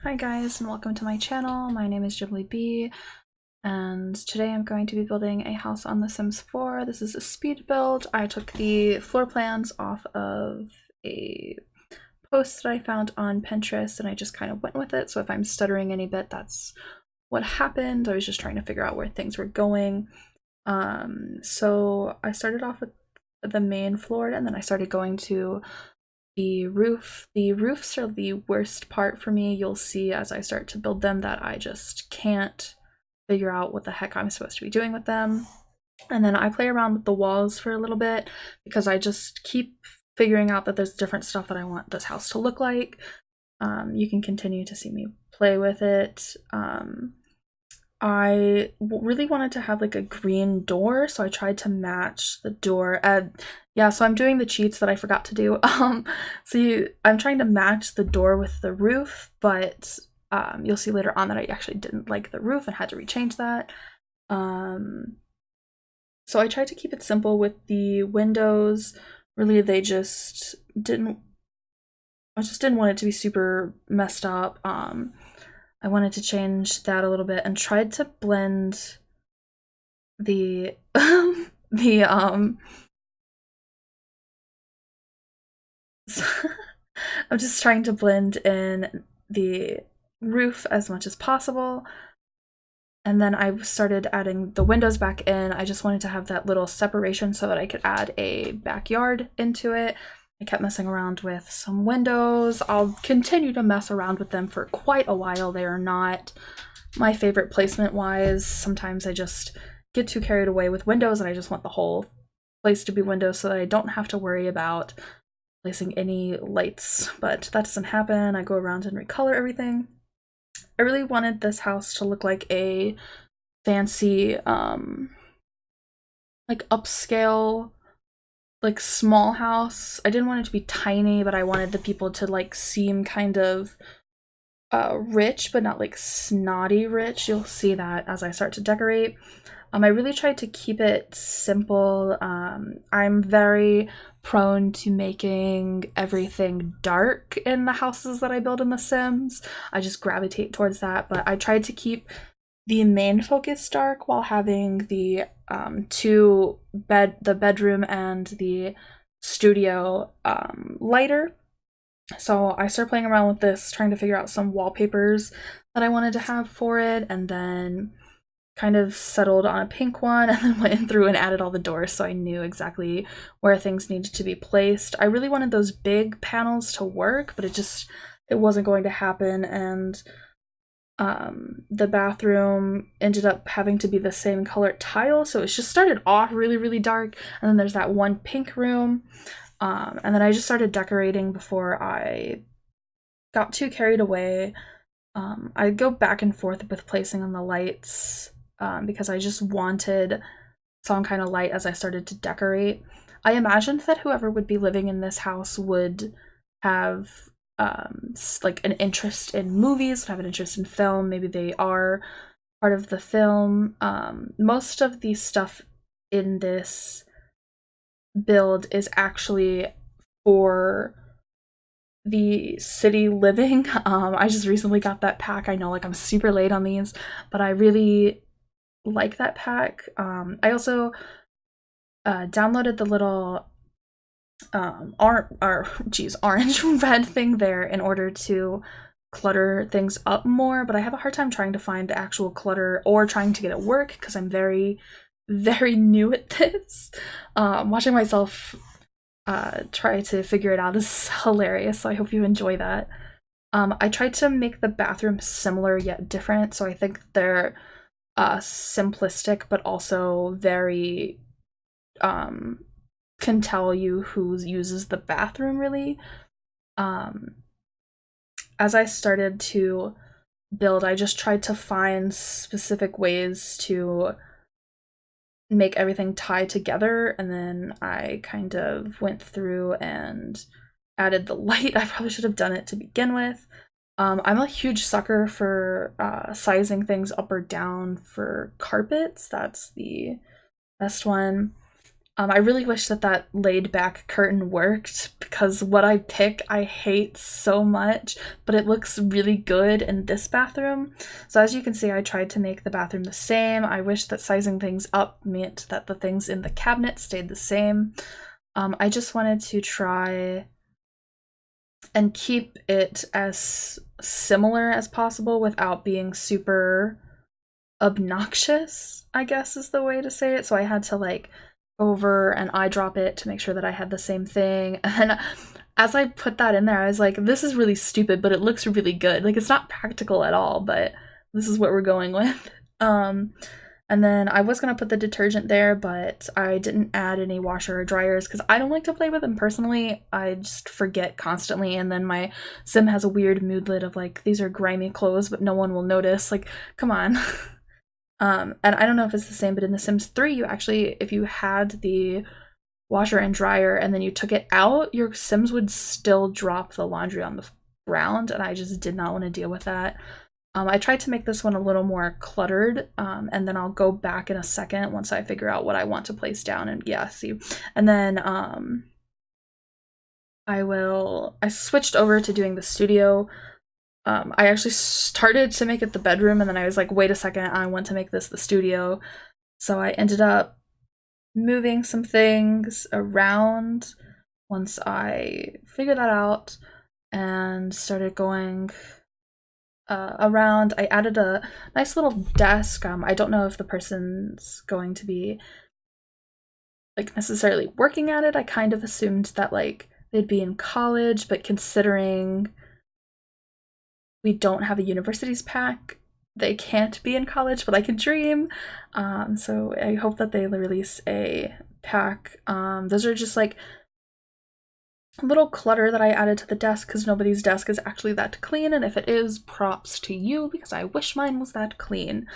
Hi guys and welcome to my channel. My name is Ghibli B and today I'm going to be building a house on The Sims 4. This is a speed build. I took the floor plans off of a post that I found on Pinterest and I just kind of went with it. So if I'm stuttering any bit, that's what happened. I was just trying to figure out where things were going. So I started off with the main floor and then I started going to the roof. The roofs are the worst part for me. You'll see as I start to build them that I just can't figure out what the heck I'm supposed to be doing with them. And then I play around with the walls for a little bit because I just keep figuring out that there's different stuff that I want this house to look like. You can continue to see me play with it. I really wanted to have like a green door, so I tried to match the door. Yeah, so I'm doing the cheats that I forgot to do. I'm trying to match the door with the roof, but you'll see later on that I actually didn't like the roof and had to rechange that. So I tried to keep it simple with the windows. Really, I just didn't want it to be super messed up. I wanted to change that a little bit and tried to blend the I'm just trying to blend in the roof as much as possible. And then I started adding the windows back in. I just wanted to have that little separation so that I could add a backyard into it. I kept messing around with some windows. I'll continue to mess around with them for quite a while. They are not my favorite placement wise. Sometimes I just get too carried away with windows and I just want the whole place to be windows so that I don't have to worry about placing any lights, but that doesn't happen. I go around and recolor everything. I really wanted this house to look like a fancy, like upscale, like small house. I didn't want it to be tiny, but I wanted the people to like seem kind of rich, but not like snotty rich. You'll see that as I start to decorate. I really tried to keep it simple. I'm very prone to making everything dark in the houses that I build in The Sims. I just gravitate towards that, but I tried to keep the main focus dark while having the the bedroom and the studio lighter. So I started playing around with this, trying to figure out some wallpapers that I wanted to have for it, and then kind of settled on a pink one and then went through and added all the doors so I knew exactly where things needed to be placed. I really wanted those big panels to work, but it wasn't going to happen, and the bathroom ended up having to be the same color tile, so it just started off really, really dark, and then there's that one pink room, and then I just started decorating before I got too carried away. I go back and forth with placing on the lights because I just wanted some kind of light as I started to decorate. I imagined that whoever would be living in this house would have like an interest in movies, would have an interest in film. Maybe they are part of the film. Most of the stuff in this build is actually for the city living. I just recently got that pack. I know, like, I'm super late on these, but I really like that pack. I also downloaded the little orange red thing there in order to clutter things up more, but I have a hard time trying to find the actual clutter or trying to get it work because I'm very, very new at this. Watching myself try to figure it out is hilarious, so I hope you enjoy that. I tried to make the bathroom similar yet different, so I think they're simplistic but also very can tell you who uses the bathroom really. As I started to build, I just tried to find specific ways to make everything tie together, and then I kind of went through and added the light. I probably should have done it to begin with. I'm a huge sucker for sizing things up or down for carpets. That's the best one. I really wish that that laid back curtain worked, because what I pick I hate so much, but it looks really good in this bathroom. So as you can see, I tried to make the bathroom the same. I wish that sizing things up meant that the things in the cabinet stayed the same. I just wanted to try and keep it as similar as possible without being super obnoxious, I guess is the way to say it. So I had to like over and eyedrop it to make sure that I had the same thing. And as I put that in there, I was like, this is really stupid, but it looks really good. Like, it's not practical at all, but this is what we're going with. And then I was gonna put the detergent there, but I didn't add any washer or dryers because I don't like to play with them personally. I just forget constantly, and then my sim has a weird moodlet of like, these are grimy clothes, but no one will notice. Like, come on. And I don't know if it's the same, but in The Sims 3, you actually, if you had the washer and dryer and then you took it out, your Sims would still drop the laundry on the ground, and I just did not want to deal with that. I tried to make this one a little more cluttered, and then I'll go back in a second once I figure out what I want to place down, and yeah, see. And then I switched over to doing the studio. I actually started to make it the bedroom, and then I was like, wait a second, I want to make this the studio. So I ended up moving some things around once I figured that out and started going around. I added a nice little desk. I don't know if the person's going to be like necessarily working at it. I kind of assumed that like they'd be in college, but considering we don't have a universities pack, they can't be in college, but I can dream. So I hope that they release a pack. Those are just like a little clutter that I added to the desk because nobody's desk is actually that clean, and if it is, props to you because I wish mine was that clean.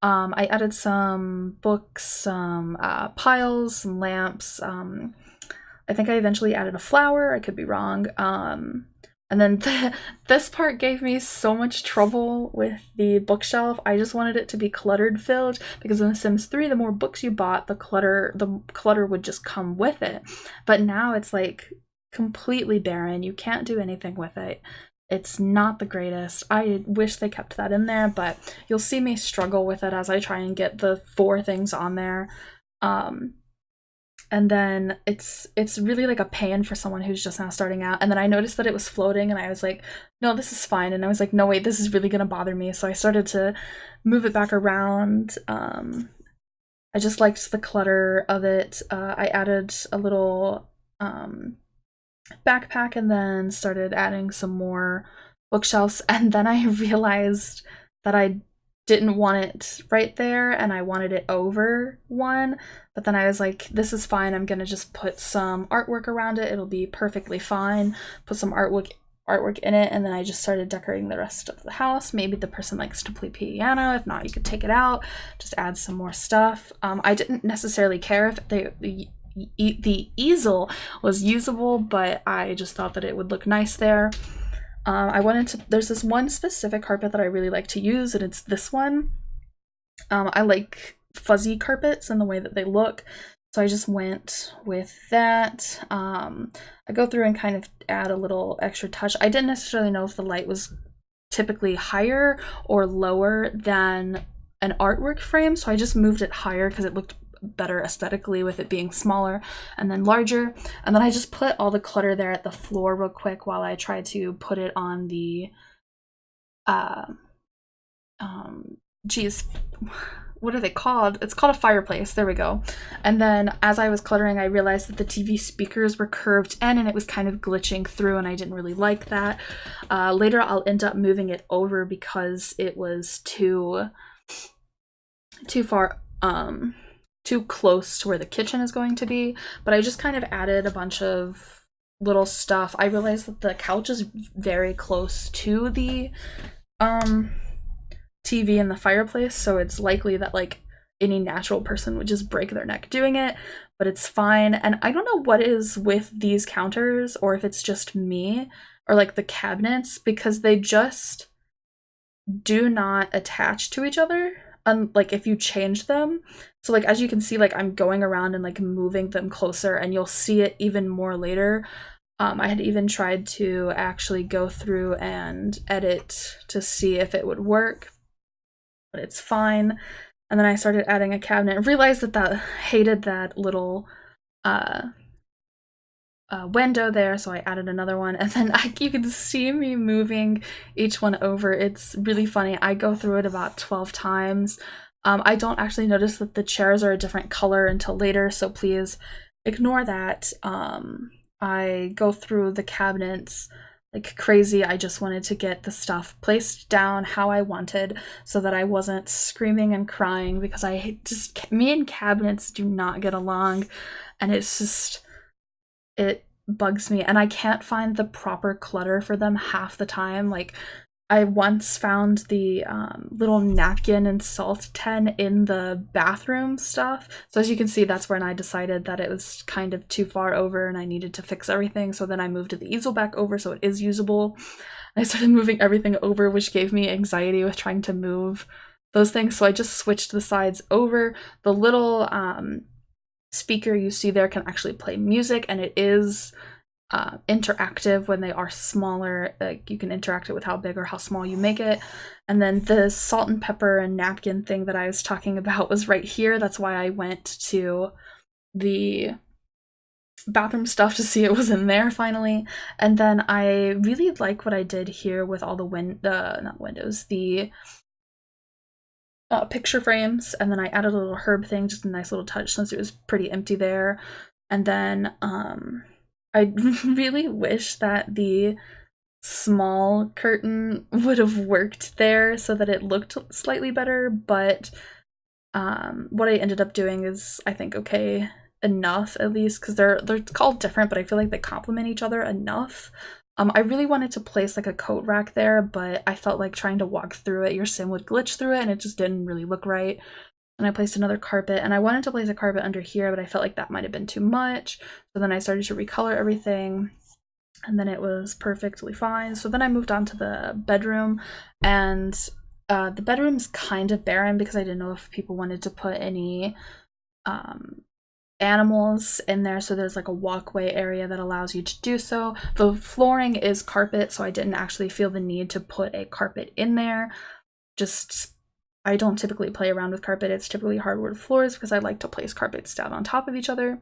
I added some books, some piles, some lamps. I think I eventually added a flower. I could be wrong. And then this part gave me so much trouble with the bookshelf. I just wanted it to be cluttered filled because in The Sims 3, the more books you bought, the clutter would just come with it. But now it's like completely barren. You can't do anything with it. It's not the greatest. I wish they kept that in there, but you'll see me struggle with it as I try and get the 4 things on there. And then it's really like a pain for someone who's just now starting out. And then I noticed that it was floating, and I was like, no, this is fine. And I was like, no, wait, this is really gonna bother me. So I started to move it back around. I just liked the clutter of it. I added a little backpack and then started adding some more bookshelves. And then I realized that I didn't want it right there and I wanted it over one, but then I was like, this is fine, I'm gonna just put some artwork around it, it'll be perfectly fine. Put some artwork in it, and then I just started decorating the rest of the house. Maybe the person likes to play piano, if not, you could take it out, just add some more stuff. I didn't necessarily care if the easel was usable, but I just thought that it would look nice there. There's this one specific carpet that I really like to use, and it's this one. I like fuzzy carpets and the way that they look, so I just went with that. I go through and kind of add a little extra touch. I didn't necessarily know if the light was typically higher or lower than an artwork frame, so I just moved it higher because it looked better aesthetically with it being smaller, and then larger. And then I just put all the clutter there at the floor real quick while I tried to put it on the geez, what are they called? It's called a fireplace. There we go. And then as I was cluttering, I realized that the TV speakers were curved in and it was kind of glitching through, and I didn't really like that. Later I'll end up moving it over because it was too far too close to where the kitchen is going to be, but I just kind of added a bunch of little stuff. I realized that the couch is very close to the TV and the fireplace, so it's likely that like any natural person would just break their neck doing it, but it's fine. And I don't know what is with these counters, or if it's just me, or like the cabinets, because they just do not attach to each other. like if you change them. So like as you can see, like I'm going around and like moving them closer, and you'll see it even more later. I had even tried to actually go through and edit to see if it would work, but it's fine. And then I started adding a cabinet and realized that I hated that little window there, so I added another one, and then you can see me moving each one over. It's really funny. I go through it about 12 times. I don't actually notice that the chairs are a different color until later, so please ignore that. I go through the cabinets like crazy. I just wanted to get the stuff placed down how I wanted so that I wasn't screaming and crying, because me and cabinets do not get along, and it's just, it bugs me, and I can't find the proper clutter for them half the time. Like I once found the little napkin and salt tin in the bathroom stuff. So as you can see, that's when I decided that it was kind of too far over and I needed to fix everything. So then I moved the easel back over so it is usable. I started moving everything over, which gave me anxiety with trying to move those things. So I just switched the sides over. The little speaker you see there can actually play music, and it is interactive when they are smaller. Like you can interact it with how big or how small you make it. And then the salt and pepper and napkin thing that I was talking about was right here. That's why I went to the bathroom stuff to see it was in there finally. And then I really like what I did here with all the picture frames, and then I added a little herb thing, just a nice little touch since it was pretty empty there. And then I really wish that the small curtain would have worked there so that it looked slightly better, but what I ended up doing is, I think, okay enough, at least, because they're called different, but I feel like they complement each other enough. I really wanted to place like a coat rack there, but I felt like trying to walk through it, your sim would glitch through it, and it just didn't really look right. And I placed another carpet, and I wanted to place a carpet under here, but I felt like that might have been too much. So then I started to recolor everything, and then it was perfectly fine. So then I moved on to the bedroom, and the bedroom's kind of barren because I didn't know if people wanted to put any animals in there. So there's like a walkway area that allows you to do so. The flooring is carpet, so I didn't actually feel the need to put a carpet in there. I don't typically play around with carpet. It's typically hardwood floors because I like to place carpets down on top of each other.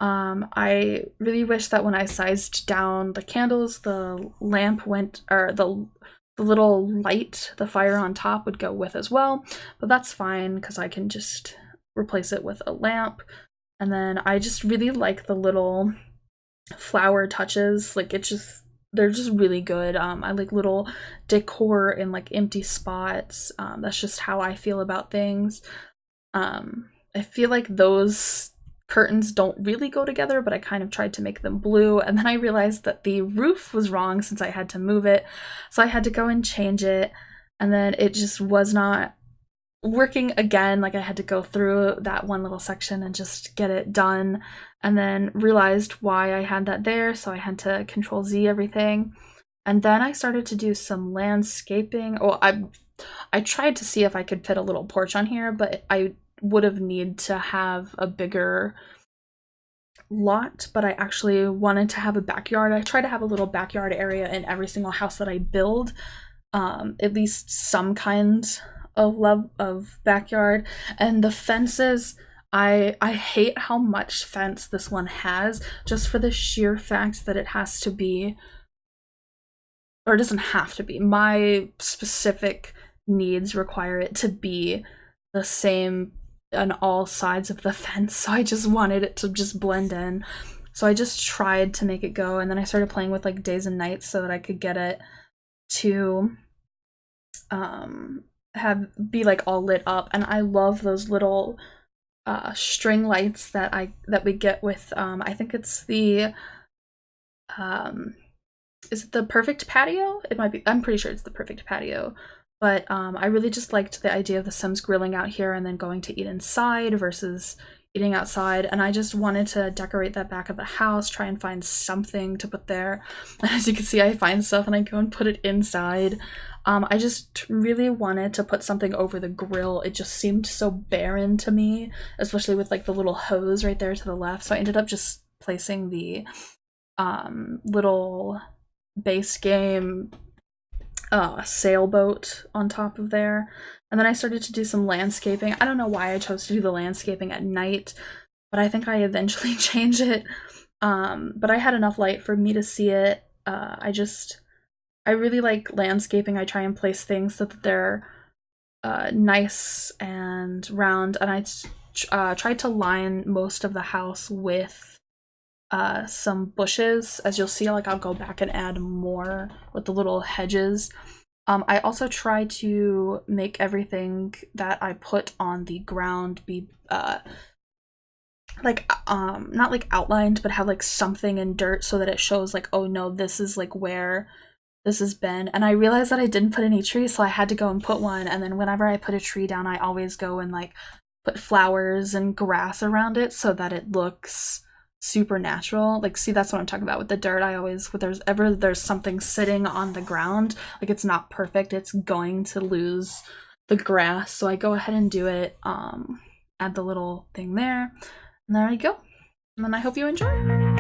I really wish that when I sized down the candles, the lamp went, or the little light, the fire on top would go with as well, but that's fine because I can just replace it with a lamp. And then I just really like the little flower touches. Like they're just really good. I like little decor in like empty spots. That's just how I feel about things. I feel like those curtains don't really go together, but I kind of tried to make them blue, and then I realized that the roof was wrong since I had to move it, so I had to go and change it, and then it just was not working again. Like I had to go through that one little section and just get it done, and then realized why I had that there, so I had to Control Z everything. And then I started to do some landscaping. Oh, I tried to see if I could fit a little porch on here, but I would have needed to have a bigger lot, but I actually wanted to have a backyard. I try to have a little backyard area in every single house that I build, at least some kind of backyard. And the fences, I hate how much fence this one has, just for the sheer fact that it has to be, or it doesn't have to be, my specific needs require it to be the same on all sides of the fence, so I just wanted it to just blend in. So I just tried to make it go, and then I started playing with like days and nights so that I could get it to be like all lit up. And I love those little string lights that we get with I think it's the is it the Perfect Patio? It might be, I'm pretty sure it's the Perfect Patio. But I really just liked the idea of the Sims grilling out here and then going to eat inside versus, eating outside, and I just wanted to decorate that back of the house, try and find something to put there. And as you can see, I find stuff and I go and put it inside. I just really wanted to put something over the grill. It just seemed so barren to me, especially with like the little hose right there to the left. So I ended up just placing the little base game sailboat on top of there. And then I started to do some landscaping. I don't know why I chose to do the landscaping at night, but I think I eventually changed it. But I had enough light for me to see it. I really like landscaping. I try and place things so that they're nice and round, and I tried to line most of the house with some bushes. As you'll see, like I'll go back and add more with the little hedges. I also try to make everything that I put on the ground be like not like outlined, but have like something in dirt so that it shows like, oh no, this is like where this has been. And I realized that I didn't put any trees, so I had to go and put one. And then whenever I put a tree down, I always go and like put flowers and grass around it so that it looks super natural. Like, see, that's what I'm talking about with the dirt. I always, there's something sitting on the ground, like it's not perfect, it's going to lose the grass. So I go ahead and do it, add the little thing there, and there you go. And then I hope you enjoy.